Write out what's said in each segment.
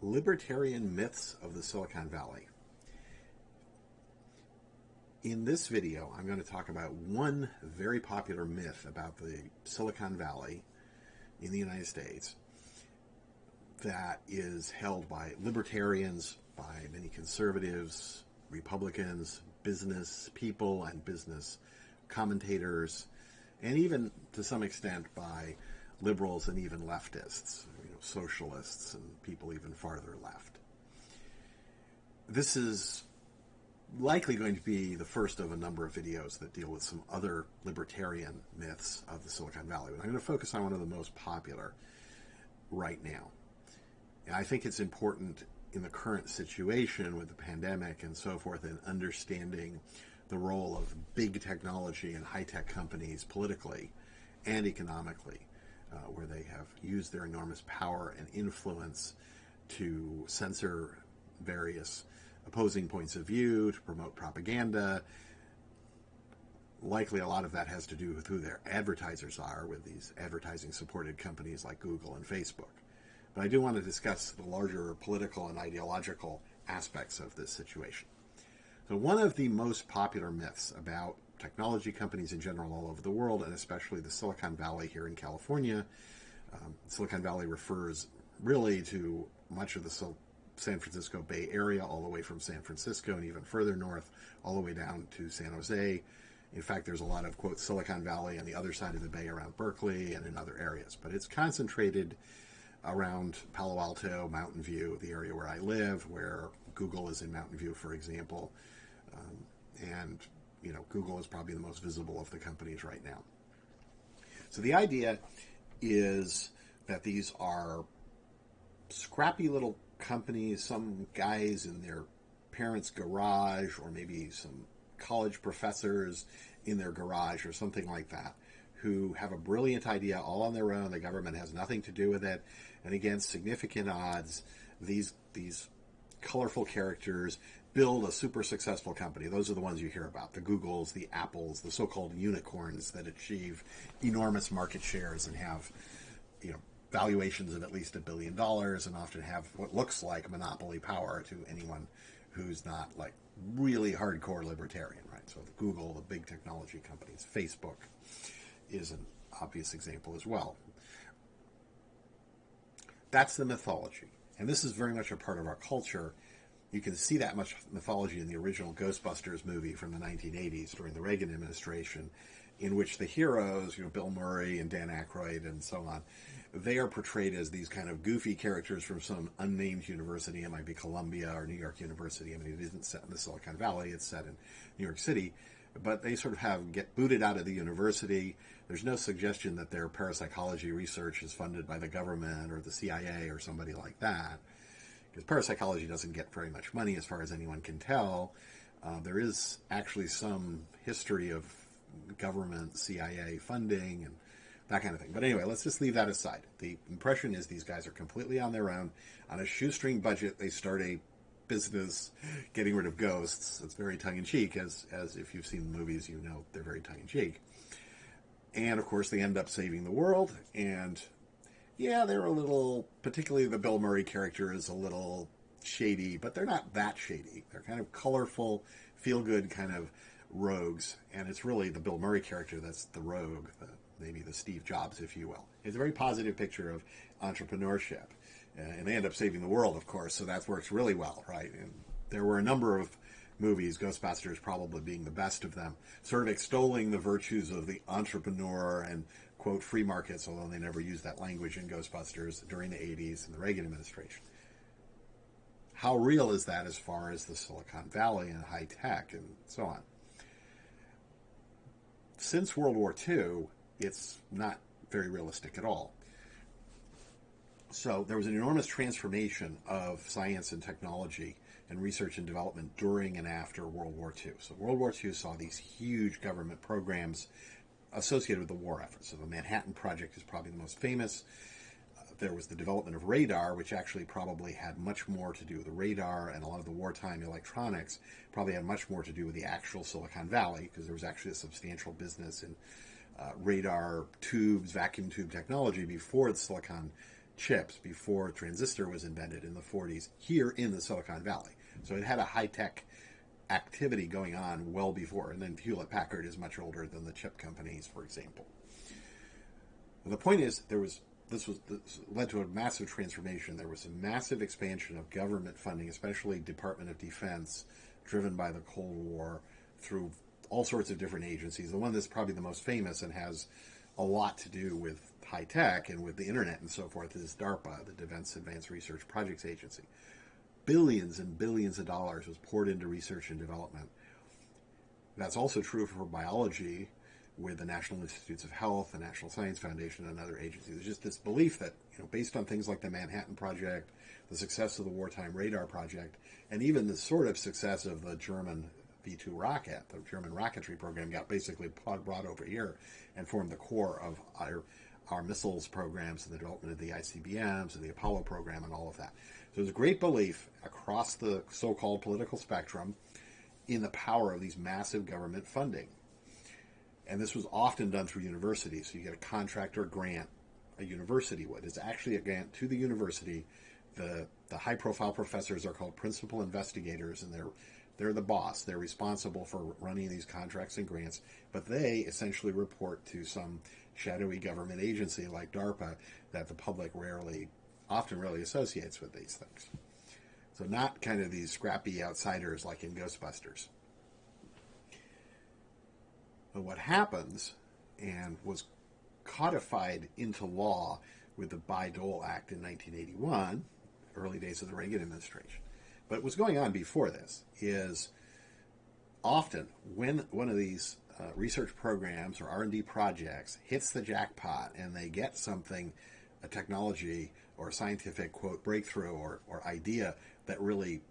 Libertarian myths of the Silicon Valley. In this video, I'm going to talk about one very popular myth about the Silicon Valley in the United States that is held by libertarians, by many conservatives, Republicans, business people and business commentators, and even to some extent by liberals and even leftists, socialists and people even farther left. This is likely going to be the first of a number of videos that deal with some other libertarian myths of the Silicon Valley. But I'm going to focus on one of the most popular right now. And I think it's important in the current situation with the pandemic and so forth in understanding the role of big technology and high-tech companies politically and economically, where they have used their enormous power and influence to censor various opposing points of view, to promote propaganda. Likely a lot of that has to do with who their advertisers are, with these advertising-supported companies like Google and Facebook. But I do want to discuss the larger political and ideological aspects of this situation. So one of the most popular myths about technology companies in general all over the world, and especially the Silicon Valley here in California. Silicon Valley refers really to much of the San Francisco Bay Area, all the way from San Francisco and even further north, all the way down to San Jose. In fact, there's a lot of, quote, Silicon Valley on the other side of the bay around Berkeley and in other areas. But it's concentrated around Palo Alto, Mountain View, the area where I live, where Google is in Mountain View, for example. Google is probably the most visible of the companies right now. So the idea is that these are scrappy little companies, some guys in their parents' garage, or maybe some college professors in their garage or something like that, who have a brilliant idea all on their own. The government has nothing to do with it. And against significant odds, these colorful characters build a super successful company. Those are the ones you hear about, the Googles, the Apples, the so-called unicorns that achieve enormous market shares and have, valuations of at least $1 billion and often have what looks like monopoly power to anyone who's not like really hardcore libertarian, right? So Google, the big technology companies, Facebook is an obvious example as well. That's the mythology. And this is very much a part of our culture. You can see that much mythology in the original Ghostbusters movie from the 1980s during the Reagan administration, in which the heroes, Bill Murray and Dan Aykroyd and so on, they are portrayed as these kind of goofy characters from some unnamed university. It might be Columbia or New York University. I mean, it isn't set in the Silicon Valley. It's set in New York City. But they sort of get booted out of the university. There's no suggestion that their parapsychology research is funded by the government or the CIA or somebody like that, because parapsychology doesn't get very much money as far as anyone can tell. There is actually some history of government CIA funding and that kind of thing. But anyway, let's just leave that aside. The impression is these guys are completely on their own. On a shoestring budget, they start a business getting rid of ghosts. It's very tongue-in-cheek, as if you've seen the movies, they're very tongue-in-cheek. And, of course, they end up saving the world. And, yeah, they're a little, particularly the Bill Murray character is a little shady, but they're not that shady. They're kind of colorful, feel-good kind of rogues. And it's really the Bill Murray character that's the rogue, maybe the Steve Jobs, if you will. It's a very positive picture of entrepreneurship. And they end up saving the world, of course, so that works really well, right? And there were a number of movies, Ghostbusters probably being the best of them, sort of extolling the virtues of the entrepreneur and, quote, free markets, although they never used that language in Ghostbusters during the 80s and the Reagan administration. How real is that as far as the Silicon Valley and high tech and so on? Since World War II, it's not very realistic at all. So there was an enormous transformation of science and technology and research and development during and after World War II. So World War II saw these huge government programs associated with the war effort. So the Manhattan Project is probably the most famous. There was the development of radar, which actually probably had much more to do with the radar, and a lot of the wartime electronics probably had much more to do with the actual Silicon Valley, because there was actually a substantial business in radar tubes, vacuum tube technology before the Silicon chips before transistor was invented in the 40s here in the Silicon Valley. So it had a high-tech activity going on well before. And then Hewlett-Packard is much older than the chip companies, for example. And the point is, this led to a massive transformation. There was a massive expansion of government funding, especially Department of Defense, driven by the Cold War, through all sorts of different agencies. The one that's probably the most famous and has a lot to do with high tech and with the internet and so forth is DARPA, the Defense Advanced Research Projects Agency. Billions and billions of dollars was poured into research and development. That's also true for biology with the National Institutes of Health, the National Science Foundation, and other agencies. There's just this belief that, based on things like the Manhattan Project, the success of the Wartime Radar Project, and even the sort of success of the German V-2 rocket, the German rocketry program got basically brought over here and formed the core of our missiles programs and the development of the ICBMs and the Apollo program and all of that. So there's a great belief across the so-called political spectrum in the power of these massive government funding. And this was often done through universities. So you get a contract or a grant, a university would. It's actually a grant to the university. The high-profile professors are called principal investigators, and they're the boss. They're responsible for running these contracts and grants, but they essentially report to some shadowy government agency like DARPA that the public often rarely associates with these things. So not kind of these scrappy outsiders like in Ghostbusters. But what happens, and was codified into law with the Bayh-Dole Act in 1981, early days of the Reagan administration, but what's going on before this is often when one of these research programs or R&D projects hits the jackpot and they get something, a technology or a scientific, quote, breakthrough or idea that really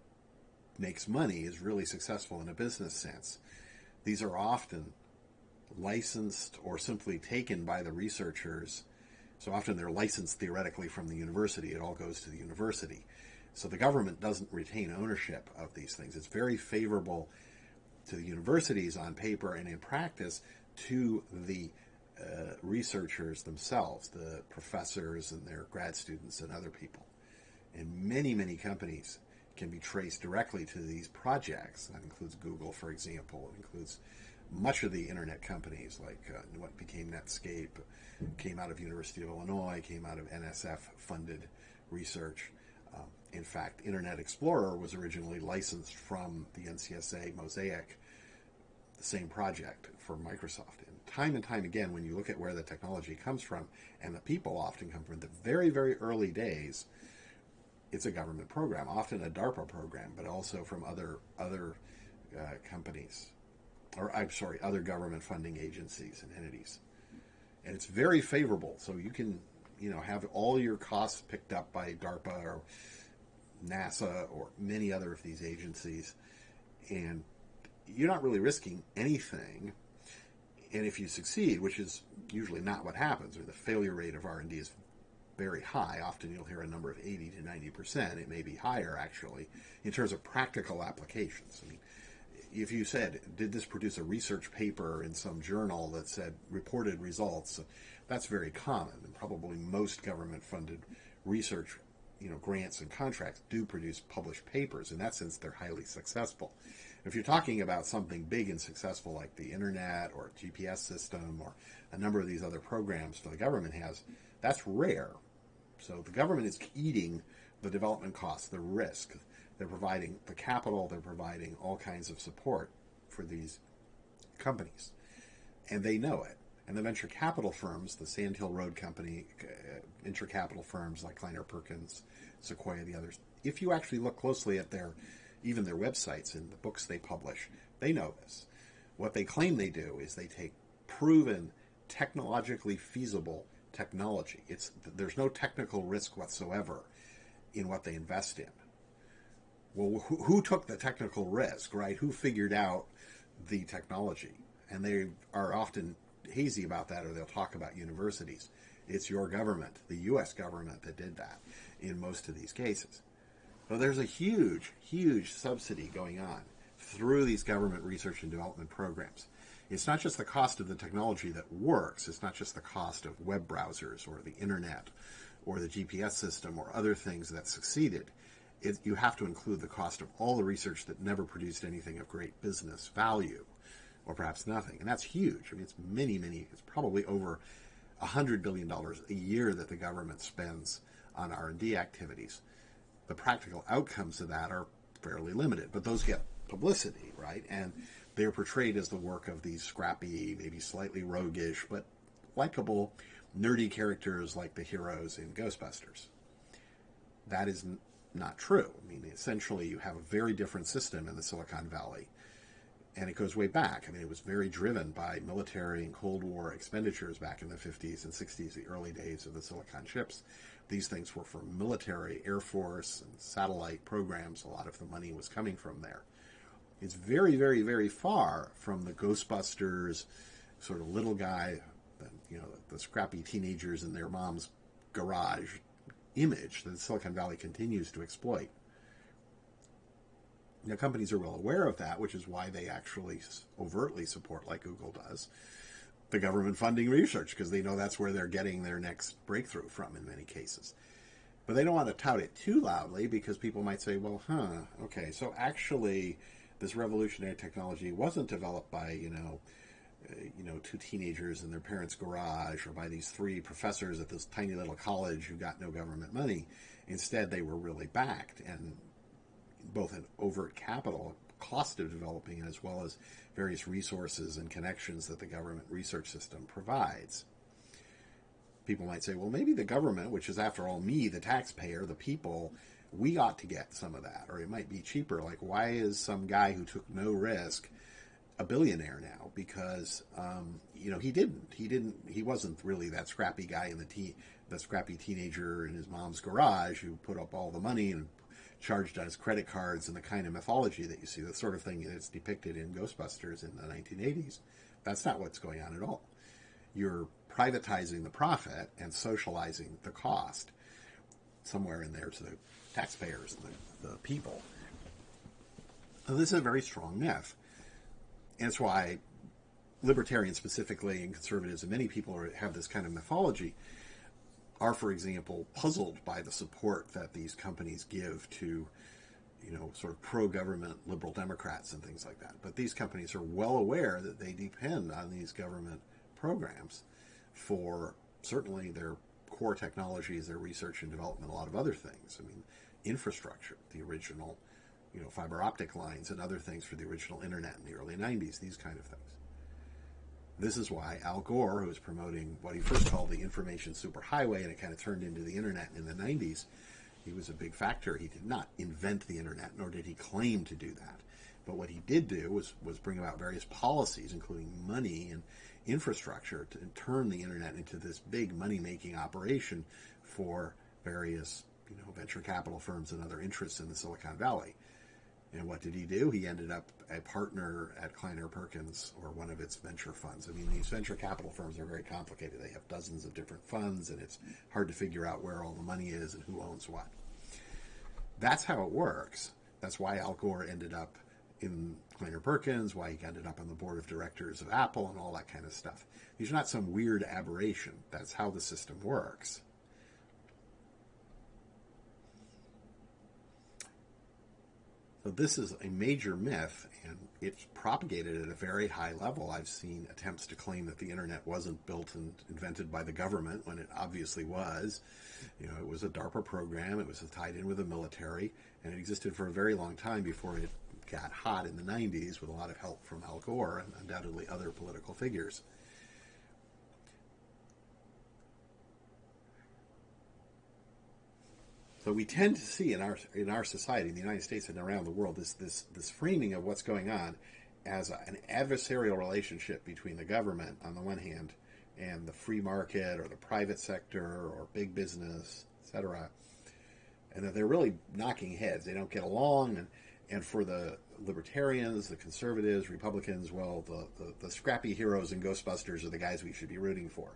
makes money, is really successful in a business sense, these are often licensed or simply taken by the researchers. So often they're licensed theoretically from the university. It all goes to the university. So the government doesn't retain ownership of these things. It's very favorable to the universities on paper, and in practice to the researchers themselves, the professors and their grad students and other people. And many, many companies can be traced directly to these projects. That includes Google, for example. It includes much of the internet companies, like what became Netscape, came out of University of Illinois, came out of NSF-funded research. In fact, Internet Explorer was originally licensed from the NCSA Mosaic, the same project for Microsoft. And time again, when you look at where the technology comes from, and the people often come from the very, very early days, it's a government program, often a DARPA program, but also from other companies, or I'm sorry, other government funding agencies and entities. And it's very favorable, so you can, have all your costs picked up by DARPA or NASA or many other of these agencies, and you're not really risking anything. And if you succeed, which is usually not what happens, or the failure rate of R&D is very high, often you'll hear a number of 80 to 90%, it may be higher actually, in terms of practical applications. I mean, if you said, did this produce a research paper in some journal that said reported results, that's very common, and probably most government-funded research grants and contracts do produce published papers. In that sense, they're highly successful. If you're talking about something big and successful like the internet or a GPS system or a number of these other programs that the government has, that's rare. So the government is eating the development costs, the risk. They're providing the capital, they're providing all kinds of support for these companies. And they know it. And the venture capital firms, the Sand Hill Road Company, venture capital firms like Kleiner Perkins, Sequoia, the others, if you actually look closely at even their websites and the books they publish, they know this. What they claim they do is they take proven, technologically feasible technology. There's no technical risk whatsoever in what they invest in. Well, who took the technical risk, right? Who figured out the technology? And they are often hazy about that, or they'll talk about universities. It's your government, the U.S. government, that did that in most of these cases. So there's a huge, huge subsidy going on through these government research and development programs. It's not just the cost of the technology that works. It's not just the cost of web browsers or the internet or the GPS system or other things that succeeded. You have to include the cost of all the research that never produced anything of great business value, or perhaps nothing. And that's huge. I mean, it's probably over $100 billion a year that the government spends on R&D activities. The practical outcomes of that are fairly limited, but those get publicity, right? And they're portrayed as the work of these scrappy, maybe slightly roguish, but likable, nerdy characters like the heroes in Ghostbusters. That is not true. I mean, essentially, you have a very different system in the Silicon Valley, and it goes way back. I mean, it was very driven by military and Cold War expenditures back in the 50s and 60s, the early days of the Silicon chips. These things were for military, Air Force, and satellite programs. A lot of the money was coming from there. It's very, very, very far from the Ghostbusters sort of little guy, the scrappy teenagers in their mom's garage image that Silicon Valley continues to exploit. Now, companies are well aware of that, which is why they actually overtly support, like Google does, the government funding research, because they know that's where they're getting their next breakthrough from in many cases. But they don't want to tout it too loudly, because people might say, well, okay, so actually this revolutionary technology wasn't developed by, two teenagers in their parents' garage, or by these three professors at this tiny little college who got no government money. Instead, they were really backed, and both an overt capital cost of developing it, as well as various resources and connections that the government research system provides. People might say, well, maybe the government, which is after all me, the taxpayer, the people, we ought to get some of that, or it might be cheaper. Like, why is some guy who took no risk a billionaire now? Because he wasn't really that scrappy guy in the scrappy teenager in his mom's garage who put up all the money and charged on his credit cards, and the kind of mythology that you see, the sort of thing that's depicted in Ghostbusters in the 1980s. That's not what's going on at all. You're privatizing the profit and socializing the cost somewhere in there to the taxpayers, the people. So this is a very strong myth. And it's why libertarians specifically, and conservatives, and many people have this kind of mythology, are, for example, puzzled by the support that these companies give to, sort of pro-government liberal Democrats and things like that. But these companies are well aware that they depend on these government programs for certainly their core technologies, their research and development, a lot of other things. I mean, infrastructure, the original, fiber optic lines and other things for the original internet in the early 90s, these kind of things. This is why Al Gore, who was promoting what he first called the information superhighway, and it kind of turned into the internet in the 90s, he was a big factor. He did not invent the internet, nor did he claim to do that. But what he did do was bring about various policies, including money and infrastructure, to turn the internet into this big money-making operation for various venture capital firms and other interests in the Silicon Valley. And what did he do? He ended up a partner at Kleiner Perkins, or one of its venture funds. I mean, these venture capital firms are very complicated. They have dozens of different funds, and it's hard to figure out where all the money is and who owns what. That's how it works. That's why Al Gore ended up in Kleiner Perkins, why he ended up on the board of directors of Apple, and all that kind of stuff. These are not some weird aberration. That's how the system works. So this is a major myth, and it's propagated at a very high level. I've seen attempts to claim that the internet wasn't built and invented by the government, when it obviously was. It was a DARPA program, it was tied in with the military, and it existed for a very long time before it got hot in the 90s with a lot of help from Al Gore and undoubtedly other political figures. So we tend to see in our society, in the United States and around the world, this framing of what's going on as an adversarial relationship between the government on the one hand and the free market or the private sector or big business, etc. And that they're really knocking heads. They don't get along, and for the libertarians, the conservatives, Republicans, well, the scrappy heroes in Ghostbusters are the guys we should be rooting for.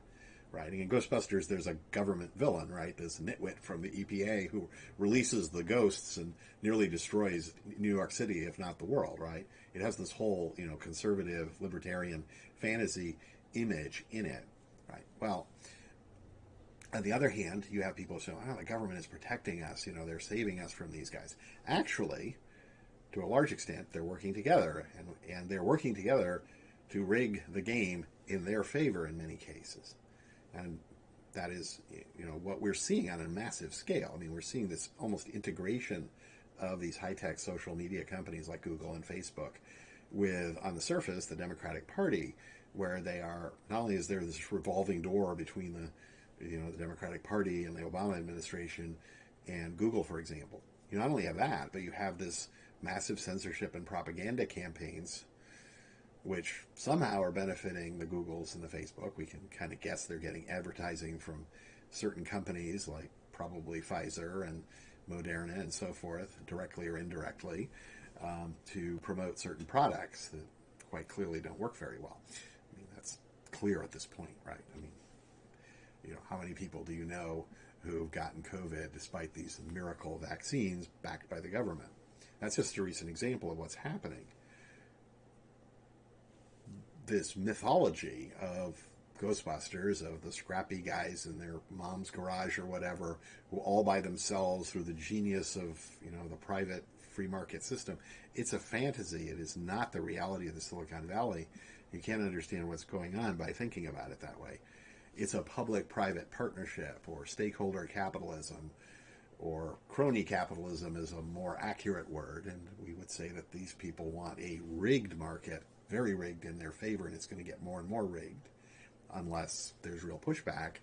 Right, and in Ghostbusters, there's a government villain, right? This nitwit from the EPA who releases the ghosts and nearly destroys New York City, if not the world, right? It has this whole, conservative, libertarian fantasy image in it, right? Well, On the other hand, you have people saying, oh, the government is protecting us, they're saving us from these guys. Actually, to a large extent, they're working together, and they're working together to rig the game in their favor in many cases. And that is, what we're seeing on a massive scale. I mean, we're seeing this almost integration of these high-tech social media companies like Google and Facebook with, on the surface, the Democratic Party, where they are, not only is there this revolving door between the Democratic Party and the Obama administration and Google, for example. You not only have that, but you have this massive censorship and propaganda campaigns, which somehow are benefiting the Googles and the Facebook. We can kind of guess they're getting advertising from certain companies like probably Pfizer and Moderna and so forth, directly or indirectly, to promote certain products that quite clearly don't work very well. I mean, that's clear at this point, right? I mean, how many people do you know who've gotten COVID despite these miracle vaccines backed by the government? That's just a recent example of what's happening. This mythology of Ghostbusters, of the scrappy guys in their mom's garage or whatever, who all by themselves through the genius of the private free market system, it's a fantasy. It is not the reality of the Silicon Valley. You can't understand what's going on by thinking about it that way. It's a public-private partnership, or stakeholder capitalism, or crony capitalism is a more accurate word, and we would say that these people want a rigged market, very rigged in their favor, and it's going to get more and more rigged unless there's real pushback.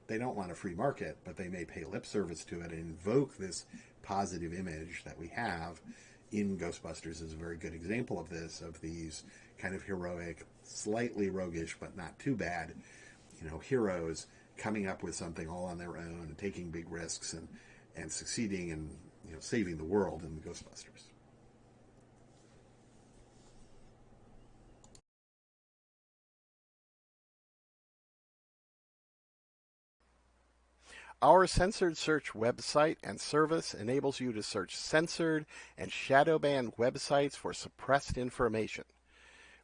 They don't want a free market, but they may pay lip service to it and invoke this positive image that we have. In Ghostbusters is a very good example of this, of these kind of heroic, slightly roguish, but not too bad, heroes coming up with something all on their own and taking big risks and succeeding and saving the world in the Ghostbusters. Our censored search website and service enables you to search censored and shadow banned websites for suppressed information.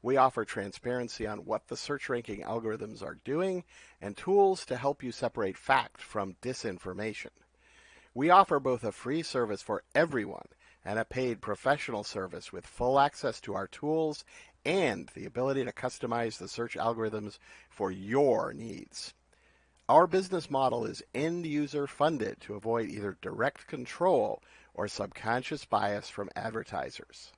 We offer transparency on what the search ranking algorithms are doing and tools to help you separate fact from disinformation. We offer both a free service for everyone and a paid professional service with full access to our tools and the ability to customize the search algorithms for your needs. Our business model is end-user funded to avoid either direct control or subconscious bias from advertisers.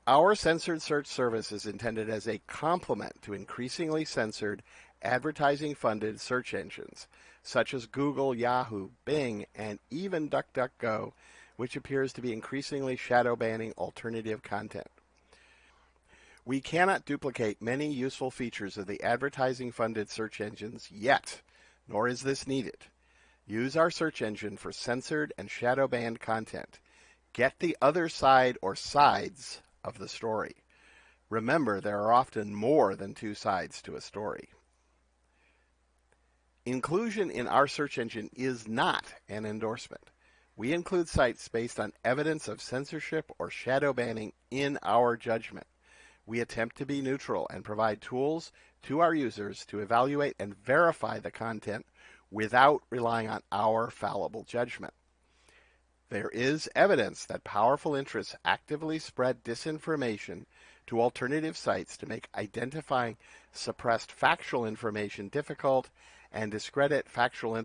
Our censored search service is intended as a complement to increasingly censored, advertising-funded search engines, such as Google, Yahoo, Bing, and even DuckDuckGo, which appears to be increasingly shadow banning alternative content. We cannot duplicate many useful features of the advertising-funded search engines yet, nor is this needed. Use our search engine for censored and shadow-banned content. Get the other side or sides of the story. Remember, there are often more than two sides to a story. Inclusion in our search engine is not an endorsement. We include sites based on evidence of censorship or shadow banning in our judgment. We attempt to be neutral and provide tools to our users to evaluate and verify the content without relying on our fallible judgment. There is evidence that powerful interests actively spread disinformation to alternative sites to make identifying suppressed factual information difficult and discredit factual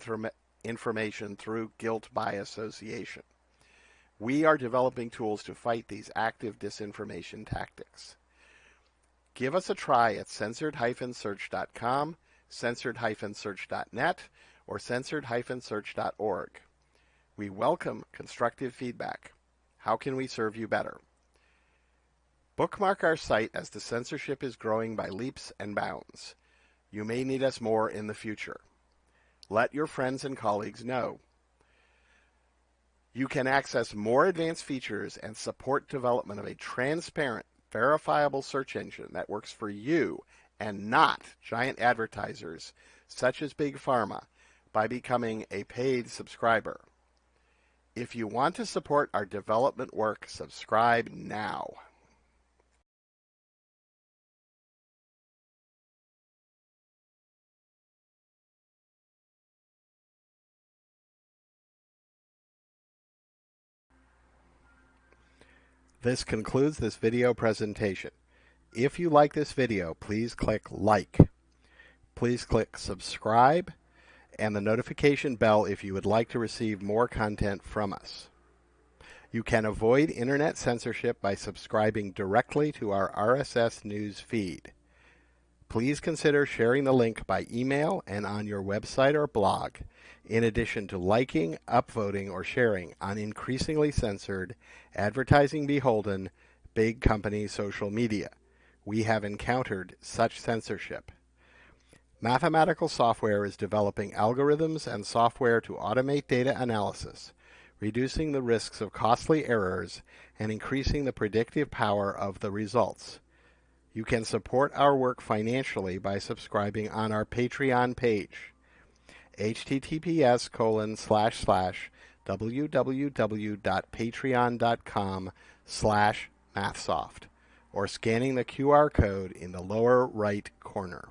information through guilt by association. We are developing tools to fight these active disinformation tactics. Give us a try at censored-search.com, censored-search.net, or censored-search.org. We welcome constructive feedback. How can we serve you better? Bookmark our site as the censorship is growing by leaps and bounds. You may need us more in the future. Let your friends and colleagues know. You can access more advanced features and support development of a transparent, verifiable search engine that works for you and not giant advertisers such as Big Pharma by becoming a paid subscriber. If you want to support our development work, subscribe now. This concludes this video presentation. If you like this video, please click like. Please click subscribe and the notification bell if you would like to receive more content from us. You can avoid internet censorship by subscribing directly to our RSS news feed. Please consider sharing the link by email and on your website or blog, in addition to liking, upvoting, or sharing on increasingly censored, advertising beholden, big company social media. We have encountered such censorship. Mathematical software is developing algorithms and software to automate data analysis, reducing the risks of costly errors and increasing the predictive power of the results. You can support our work financially by subscribing on our Patreon page, https://www.patreon.com/mathsoft, or scanning the QR code in the lower right corner.